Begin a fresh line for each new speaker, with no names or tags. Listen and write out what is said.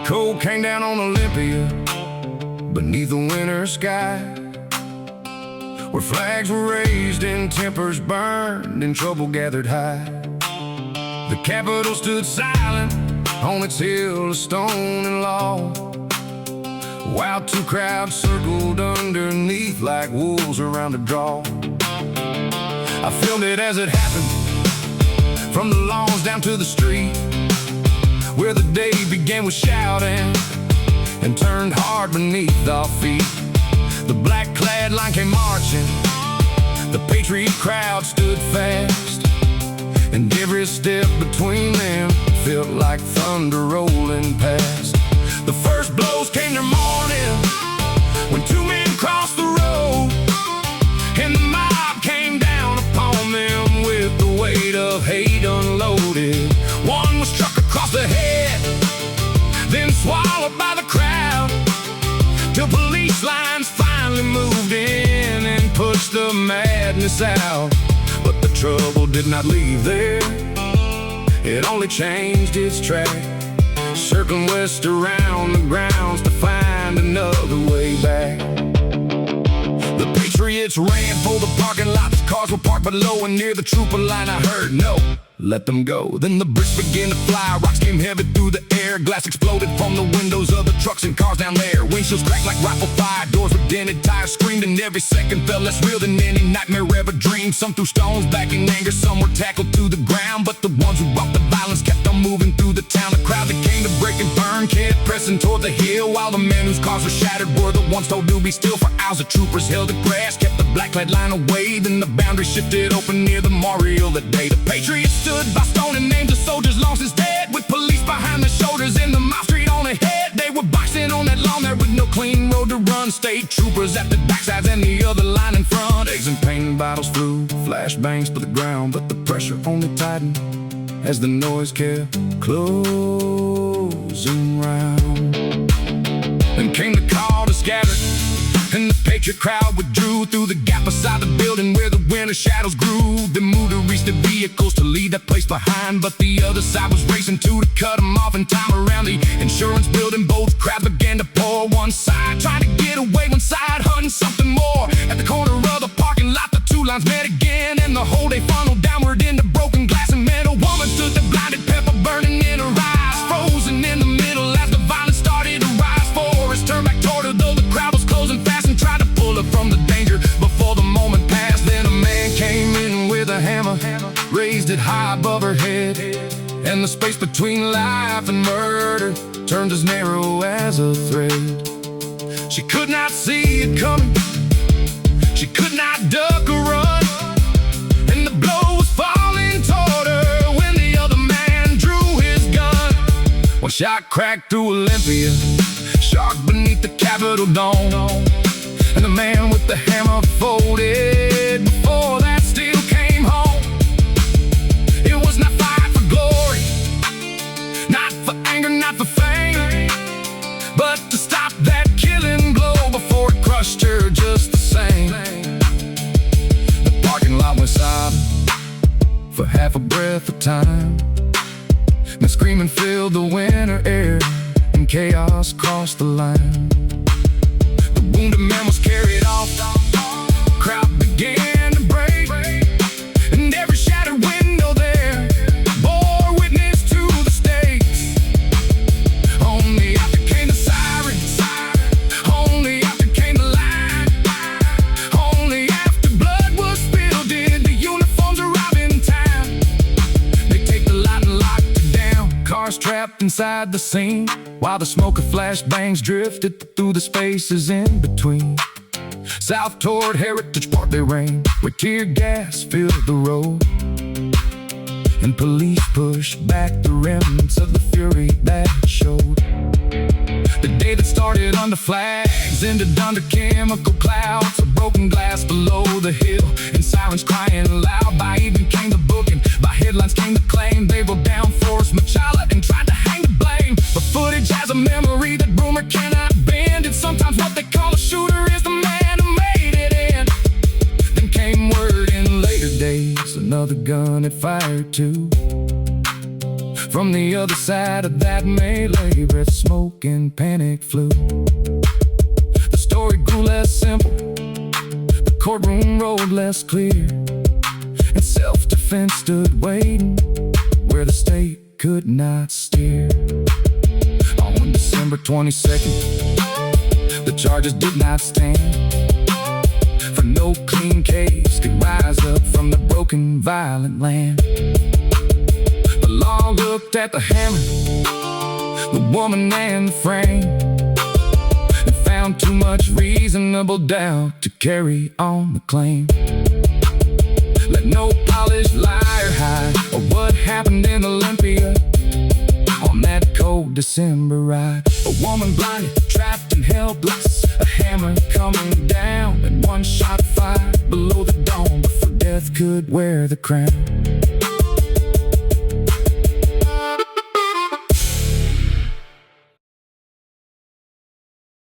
Cold came down on Olympia beneath the winter sky, where flags were raised and tempers burned and trouble gathered high. The Capitol stood silent on its hill of stone and law, while two crowds circled underneath like wolves around a draw. I filmed it as it happened, from the lawns down to the street, where the day began with shouting and turned hard beneath our feet. The black-clad line came marching, the patriot crowd stood fast, and every step between them felt like thunder rolling past. The first blows came their morning, when two men crossed the road, and the mob came down upon them with the weight of hate unloaded. One was struck across the head, then swallowed by the crowd, till police lines finally moved in and pushed the madness out. But the trouble did not leave there, it only changed its track, circling west around the grounds to find another way back. The patriots ran for the parking lot, the cars were parked below, and near the trooper line I heard, "No, let them go." Then the bricks began to fly, rocks came heavy through the air, glass exploded from the windows of the trucks and cars down there. Windshields cracked like rifle fire, doors were dented, tires screamed, and every second felt less real than any nightmare ever dreamed. Some threw stones back in anger, some were tackled to the ground, but the ones who brought the violence kept on moving through the town. The crowd that came to break and burn kept pressing toward the hill, while the men whose cars were shattered were the ones told to be still. For hours the troopers held the grass, kept the black-clad line away, then the boundary shifted open near the memorial that day. The patriots stood by stoning names of soldiers long since dead, with police behind their shoulders and the mob street on ahead. They were boxing on that lawn there with no clean road to run, state troopers at the backsides and the other line in front. Eggs and paint bottles flew, flashbangs to the ground, but the pressure only tightened as the noise kept closing round. Then came the call to scatter, and the patriot crowd withdrew through the gap beside the building where the winter shadows grew. They moved to reach the vehicles to leave that place behind, but the other side was racing to cut them off in time. Around the insurance building, both crowds began to pour. One side trying to get away, one side hunting something more. At the corner of the parking lot, the two lines met again, and the whole day funneled downward into broken glass and metal. Woman stood there, blinded, pepper burning in her eyes, frozen in the middle as the violence started to rise. Forrest turned back toward her, though the crowd was closing fast, and tried to pull her from the danger before the moment passed. Then a man came in with a hammer, raised it high above her head, and the space between life and murder turned as narrow as a thread. She could not see it coming, she could not duck or run, and the blow was falling toward her when the other man drew his gun. One shot cracked through Olympia, sharp beneath the Capitol dome, and the man with the hammer folded before that steel came home. It was not fight for glory, not for anger, not for fame, but to stop that killing blow before it crushed her just the same. The parking lot went silent for half a breath of time, and screaming filled the winter air, and chaos crossed the line. The wounded man was carried off, crowd began to break, and every shattered window there bore witness to the stakes. Only after came the siren, only after came the line, only after blood was spilled did the uniforms arrive in time. They take the lot and locked it down, cars trapped inside the scene, while the smoke of flashbangs drifted through the spaces in between. South toward Heritage Park they ran, where tear gas filled the road, and police pushed back the remnants of the fury that showed. The day that started under flags ended under chemical clouds of broken glass below the hill, and sirens crying loud. By evening came the booking, by headlines came the claim. They were down Forrest Machala and tried to hang the blame, but footage has a memory that rumor cannot bend, and sometimes what they call a shooter is the man who made it in. Then came word in later days another gun had fired too, From the other side of that melee, breath, smoke, and panic flew. The story grew less simple, the courtroom road less clear, and self-defense stood waiting where the state could not steer. On December 22nd, the charges did not stand, for no clean case could rise up from the broken, violent land. The law looked at the hammer, the woman, and the frame, and found too much reasonable doubt to carry on the claim. Let no polished liar hide or what happened in Olympia on that cold December ride. A woman blinded, trapped and helpless, a hammer coming down, and one shot fired below the dome before death could wear the crown.